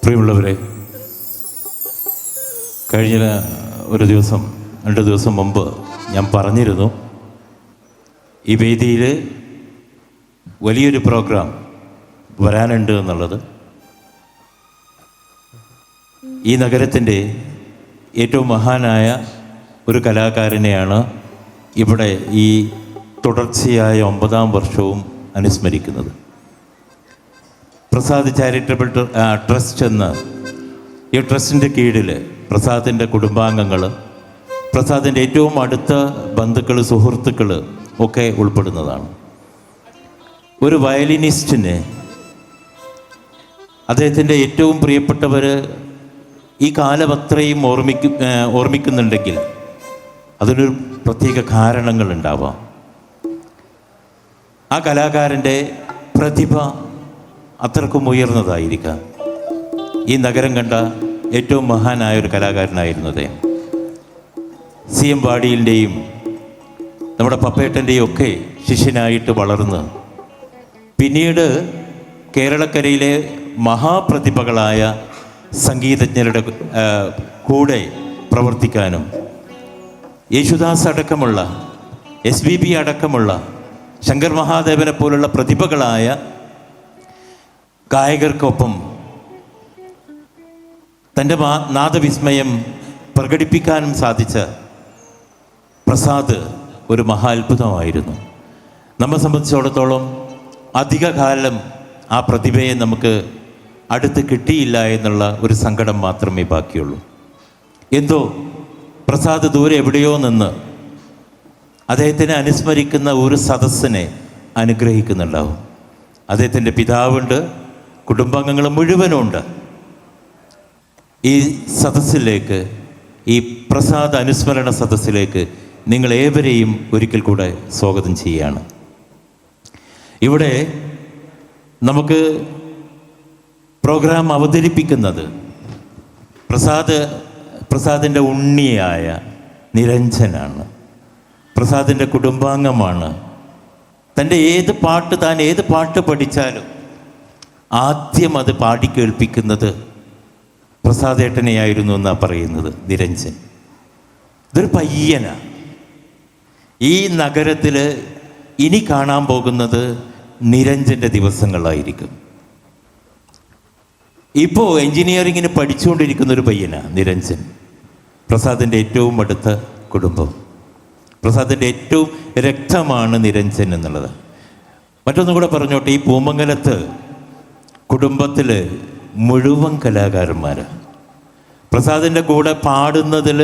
പ്രിയമുള്ളവരെ, കഴിഞ്ഞ ഒരു ദിവസം 2 ദിവസം മുമ്പ് ഞാൻ പറഞ്ഞിരുന്നു ഈ വേദിയിൽ വലിയൊരു പ്രോഗ്രാം വരാനുണ്ട് എന്നുള്ളത്. ഈ നഗരത്തിൻ്റെ ഏറ്റവും മഹാനായ ഒരു കലാകാരനെയാണ് ഇവിടെ ഈ തുടർച്ചയായ 9ാം വർഷവും അനുസ്മരിക്കുന്നത്. പ്രസാദ് ചാരിറ്റബിൾ ട്രസ്റ്റ് എന്ന ഈ ട്രസ്റ്റിൻ്റെ കീഴിൽ പ്രസാദിൻ്റെ കുടുംബാംഗങ്ങൾ, പ്രസാദിൻ്റെ ഏറ്റവും അടുത്ത ബന്ധുക്കൾ, സുഹൃത്തുക്കൾ ഒക്കെ ഉൾപ്പെടുന്നതാണ്. ഒരു വയലിനിസ്റ്റിന് അദ്ദേഹത്തിൻ്റെ ഏറ്റവും പ്രിയപ്പെട്ടവർ ഈ കാലം അത്രയും ഓർമ്മിക്കുന്നുണ്ടെങ്കിൽ അതിനൊരു പ്രത്യേക കാരണങ്ങളുണ്ടാവാം. ആ കലാകാരൻ്റെ പ്രതിഭ അത്രക്കും ഉയർന്നതായിരിക്കാം. ഈ നഗരം കണ്ട ഏറ്റവും മഹാനായ ഒരു കലാകാരനായിരുന്നു അദ്ദേഹം. CM വാടിയിൻ്റെയും നമ്മുടെ പപ്പേട്ടൻ്റെയും ഒക്കെ ശിഷ്യനായിട്ട് വളർന്ന് പിന്നീട് കേരളക്കരയിലെ മഹാപ്രതിഭകളായ സംഗീതജ്ഞരുടെ കൂടെ പ്രവർത്തിക്കാനും യേശുദാസ് അടക്കമുള്ള SPB അടക്കമുള്ള ശങ്കർ മഹാദേവനെ പോലുള്ള പ്രതിഭകളായ ഗായകർക്കൊപ്പം തൻ്റെ നാദവിസ്മയം പ്രകടിപ്പിക്കാനും സാധിച്ച പ്രസാദ് ഒരു മഹാത്ഭുതമായിരുന്നു. നമ്മെ സംബന്ധിച്ചിടത്തോളം അധികകാലം ആ പ്രതിഭയെ നമുക്ക് അടുത്ത് കിട്ടിയില്ല എന്നുള്ള ഒരു സങ്കടം മാത്രമേ ബാക്കിയുള്ളൂ. എന്തോ പ്രസാദ് ദൂരെ എവിടെയോ നിന്ന് അദ്ദേഹത്തിനെ അനുസ്മരിക്കുന്ന ഒരു സദസ്സിനെ അനുഗ്രഹിക്കുന്നുണ്ടാവും. അദ്ദേഹത്തിൻ്റെ പിതാവുണ്ട്, കുടുംബാംഗങ്ങൾ മുഴുവനുണ്ട്. ഈ സദസ്സിലേക്ക്, ഈ പ്രസാദ് അനുസ്മരണ സദസ്സിലേക്ക് നിങ്ങളേവരെയും ഒരിക്കൽ കൂടെ സ്വാഗതം ചെയ്യുകയാണ്. ഇവിടെ നമുക്ക് പ്രോഗ്രാം അവതരിപ്പിക്കുന്നത് പ്രസാദിൻ്റെ ഉണ്ണിയായ നിരഞ്ജനാണ്. പ്രസാദിൻ്റെ കുടുംബാംഗമാണ്. താൻ ഏത് പാട്ട് പഠിച്ചാലും ആദ്യം അത് പാടിക്കേൾപ്പിക്കുന്നത് പ്രസാദേട്ടനെയായിരുന്നു എന്നാണ് പറയുന്നത് നിരഞ്ജൻ. ഇതൊരു പയ്യനാണ്. ഈ നഗരത്തിൽ ഇനി കാണാൻ പോകുന്നത് നിരഞ്ജൻ്റെ ദിവസങ്ങളായിരിക്കും. ഇപ്പോൾ എൻജിനീയറിങ്ങിന് പഠിച്ചുകൊണ്ടിരിക്കുന്ന ഒരു പയ്യനാണ് നിരഞ്ജൻ. പ്രസാദിൻ്റെ ഏറ്റവും അടുത്ത കുടുംബം, പ്രസാദിൻ്റെ ഏറ്റവും രക്തമാണ് നിരഞ്ജൻ എന്നുള്ളത്. മറ്റൊന്നും കൂടെ പറഞ്ഞോട്ടെ, ഈ പൂമംഗലത്ത് കുടുംബത്തിൽ മുഴുവൻ കലാകാരന്മാരാണ്. പ്രസാദിൻ്റെ കൂടെ പാടുന്നതിൽ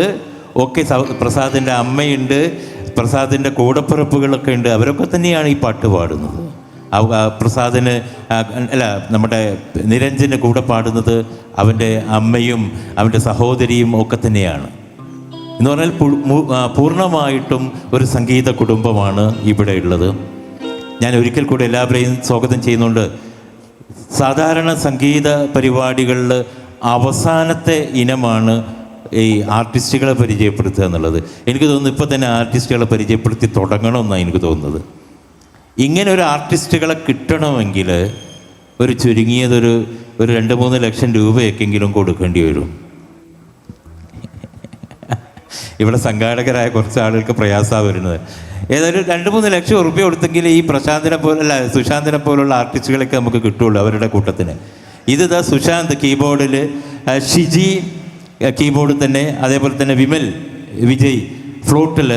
ഒക്കെ പ്രസാദിൻ്റെ അമ്മയുണ്ട്, പ്രസാദിൻ്റെ കൂടപ്പിറപ്പുകളൊക്കെ ഉണ്ട്. അവരൊക്കെ തന്നെയാണ് ഈ പാട്ട് പാടുന്നത്. പ്രസാദിന് നമ്മുടെ നിരഞ്ജന് കൂടെ പാടുന്നത് അവൻ്റെ അമ്മയും അവൻ്റെ സഹോദരിയും ഒക്കെ തന്നെയാണ്. എന്ന് പറഞ്ഞാൽ പൂർണ്ണമായിട്ടും ഒരു സംഗീത കുടുംബമാണ് ഇവിടെ ഉള്ളത്. ഞാൻ ഒരിക്കൽ കൂടി എല്ലാവരെയും സ്വാഗതം ചെയ്യുന്നുണ്ട്. സാധാരണ സംഗീത പരിപാടികളിൽ അവസാനത്തെ ഇനമാണ് ഈ ആർട്ടിസ്റ്റുകളെ പരിചയപ്പെടുത്തുക എന്നുള്ളത്. എനിക്ക് തോന്നുന്നു ഇപ്പോൾ തന്നെ ആർട്ടിസ്റ്റുകളെ പരിചയപ്പെടുത്തി തുടങ്ങണമെന്നാണ് എനിക്ക് തോന്നുന്നത്. ഇങ്ങനെ ഒരു ആർട്ടിസ്റ്റുകളെ കിട്ടണമെങ്കിൽ ഒരു ചുരുങ്ങിയതൊരു 2-3 ലക്ഷം രൂപയൊക്കെങ്കിലും കൊടുക്കേണ്ടി വരും. ഇവിടെ സംഘാടകരായ കുറച്ച് ആളുകൾക്ക് പ്രയാസമാണ് വരുന്നത്. ഏതായാലും 2-3 ലക്ഷം റുപ്യ കൊടുത്തെങ്കിൽ ഈ സുശാന്തിനെ പോലുള്ള ആർട്ടിസ്റ്റുകളൊക്കെ നമുക്ക് കിട്ടുള്ളൂ അവരുടെ കൂട്ടത്തിന്. ഇതാ സുശാന്ത് കീബോർഡിൽ, ഷിജി കീബോർഡിൽ തന്നെ, അതേപോലെ തന്നെ വിജയ് ഫ്ലൂട്ടിൽ,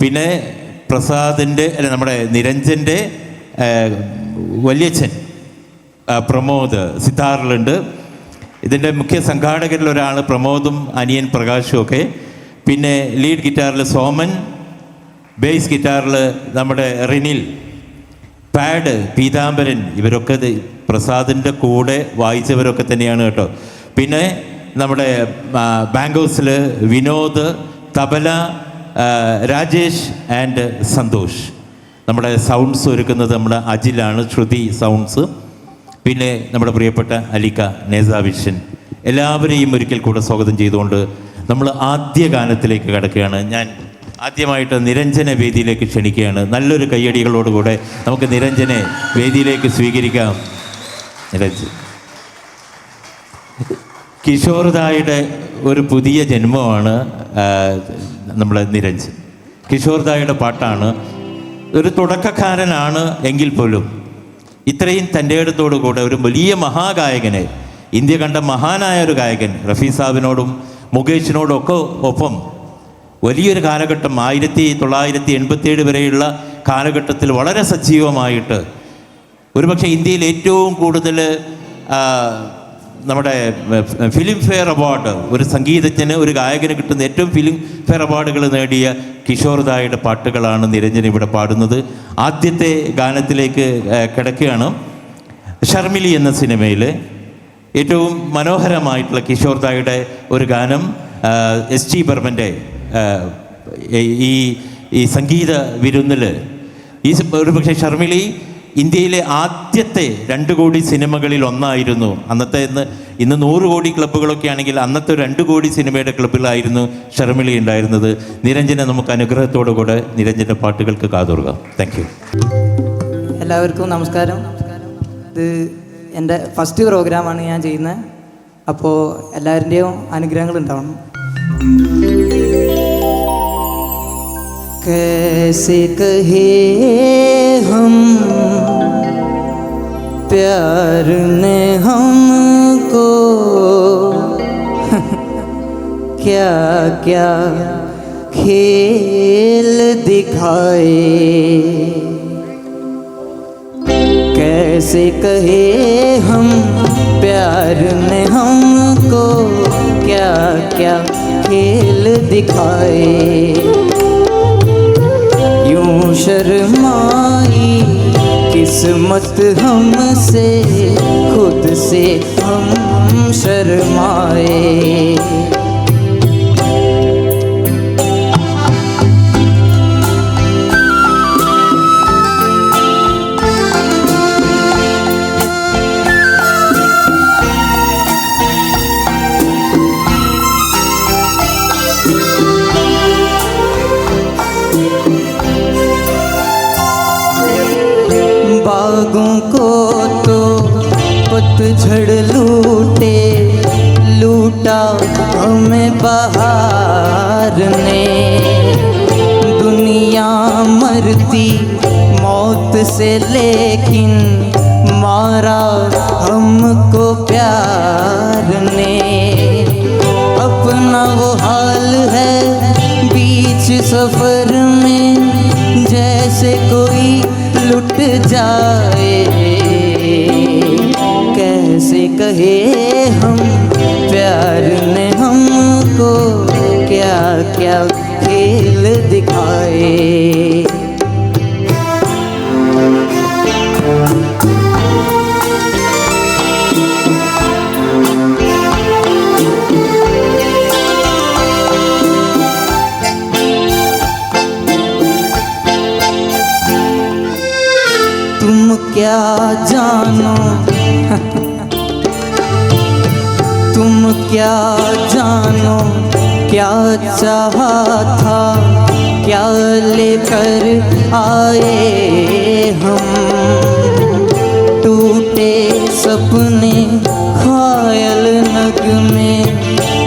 പിന്നെ പ്രസാദിൻ്റെ നമ്മുടെ നിരഞ്ജൻ്റെ വല്യച്ഛൻ പ്രമോദ് സിതാറിലുണ്ട്. ഇതിൻ്റെ മുഖ്യ സംഘാടകരിൽ ഒരാൾ പ്രമോദും അനിയൻ പ്രകാശും ഒക്കെ. പിന്നെ ലീഡ് ഗിറ്റാറിൽ സോമൻ, ബേസ് ഗിറ്റാറിൽ നമ്മുടെ റിനിൽ, പാഡ് പീതാംബരൻ, ഇവരൊക്കെ പ്രസാദിൻ്റെ കൂടെ വായിച്ചവരൊക്കെ തന്നെയാണ് കേട്ടോ. പിന്നെ നമ്മുടെ ബാങ്കോസിൽ വിനോദ്, തബല രാജേഷ് ആൻഡ് സന്തോഷ്. നമ്മുടെ സൗണ്ട്സ് ഒരുക്കുന്നത് നമ്മുടെ അജിലാണ്, ശ്രുതി സൗണ്ട്സ്. പിന്നെ നമ്മുടെ പ്രിയപ്പെട്ട അലിക്ക, നേസാവിഷൻ, എല്ലാവരെയും ഒരിക്കൽ കൂടെ സ്വാഗതം ചെയ്തുകൊണ്ട് നമ്മൾ ആദ്യ ഗാനത്തിലേക്ക് കടക്കുകയാണ്. ഞാൻ ആദ്യമായിട്ട് നിരഞ്ജനെ വേദിയിലേക്ക് ക്ഷണിക്കുകയാണ്. നല്ലൊരു കയ്യടികളോടുകൂടെ നമുക്ക് നിരഞ്ജനെ വേദിയിലേക്ക് സ്വീകരിക്കാം. നിരഞ്ജൻ കിഷോർദായുടെ ഒരു പുതിയ ജന്മമാണ് നമ്മുടെ നിരഞ്ജൻ. കിഷോർദായുടെ പാട്ടാണ്. ഒരു തുടക്കക്കാരനാണ് എങ്കിൽ പോലും ഇത്രയും തൻ്റെ ഇടത്തോടു കൂടെ ഒരു വലിയ മഹാഗായകനെ, ഇന്ത്യ കണ്ട മഹാനായ ഒരു ഗായകൻ, റഫീ സാബിനോടും മുകേഷിനോടും ഒക്കെ ഒപ്പം വലിയൊരു കാലഘട്ടം 1987 വരെയുള്ള കാലഘട്ടത്തിൽ വളരെ സജീവമായിട്ട്, ഒരുപക്ഷെ ഇന്ത്യയിൽ ഏറ്റവും കൂടുതൽ നമ്മുടെ ഫിലിം ഫെയർ അവാർഡ് ഒരു സംഗീതജ്ഞന്, ഒരു ഗായകന് കിട്ടുന്ന ഏറ്റവും ഫിലിം ഫെയർ അവാർഡുകൾ നേടിയ കിഷോർദായുടെ പാട്ടുകളാണ് നിരഞ്ജൻ ഇവിടെ പാടുന്നത്. ആദ്യത്തെ ഗാനത്തിലേക്ക് കിടക്കുകയാണ്. ഷർമിലി എന്ന സിനിമയിൽ ഏറ്റവും മനോഹരമായിട്ടുള്ള കിഷോർദായുടെ ഒരു ഗാനം എസ് ടി ബർമൻ്റെ ഈ സംഗീത വിരുന്നിൽ ഒരു പക്ഷേ ഷർമിലി ഇന്ത്യയിലെ ആദ്യത്തെ 2 കോടി സിനിമകളിൽ ഒന്നായിരുന്നു. അന്നത്തെ ഇന്ന് 100 കോടി ക്ലബ്ബുകളൊക്കെ ആണെങ്കിൽ അന്നത്തെ 2 കോടി സിനിമയുടെ ക്ലബ്ബിലായിരുന്നു ഷർമിളി ഉണ്ടായിരുന്നത്. നിരഞ്ജനെ നമുക്ക് അനുഗ്രഹത്തോടു കൂടെ നിരഞ്ജൻ്റെ പാട്ടുകൾക്ക് കാതോർക്കാം. Thank you. എല്ലാവർക്കും നമസ്കാരം. ഇത് എൻ്റെ ഫസ്റ്റ് പ്രോഗ്രാമാണ് ഞാൻ ചെയ്യുന്നത്. അപ്പോൾ എല്ലാവരുടെയും അനുഗ്രഹങ്ങൾ ഉണ്ടാവണം. कैसे कहे हम प्यार ने हमको क्या क्या खेल दिखाए. कैसे कहे हम प्यार ने हमको क्या क्या खेल दिखाए. यूं शर्माई किस्मत हमसे, खुद से हम शर्माए. बागों को तो पतझड़ लूटा हमें बहार ने. दुनिया मरती मौत से, लेकिन मारा हमको प्यार ने. अपना वो हाल है बीच सफर में, जैसे कोई लुट जाए. कैसे कहे हम प्यार ने हमको क्या क्या खेल दिखाए. तुम क्या जानो तुम क्या जानो क्या चाहा था, क्या लेकर आए हम. टूटे सपने खायल नग में,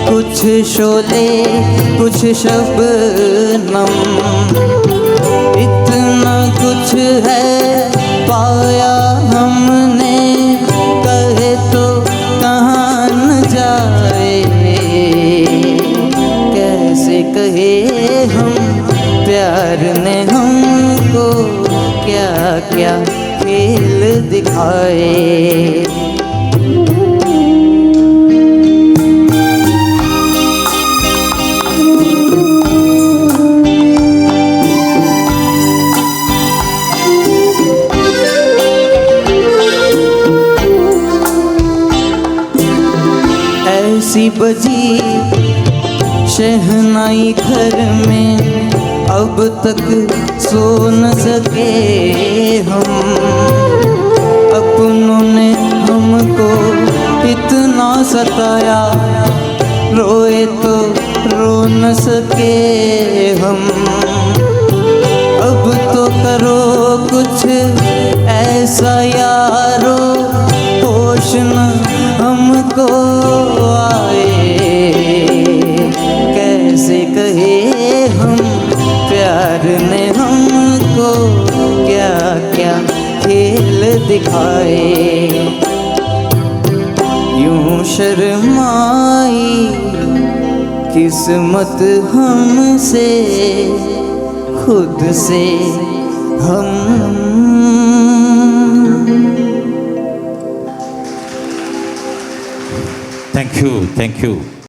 कुछ शोले कुछ शबनम. इतना कुछ है पाया हमने, कहे तो कहाँ न जाए. कैसे कहे हम प्यार ने हमको क्या क्या खेल दिखाए. ऐसी बजी शहनाई घर में, अब तक सो न सके हम. अपनों ने हमको इतना सताया, रोए तो रो न सके हम. अब तो करो कुछ ऐसा यारो, होश न हमको आए, कैसे कहे हम प्यार ने हमको क्या क्या खेल दिखाए। यूं शर्माई किस्मत हमसे, खुद से हम। Thank you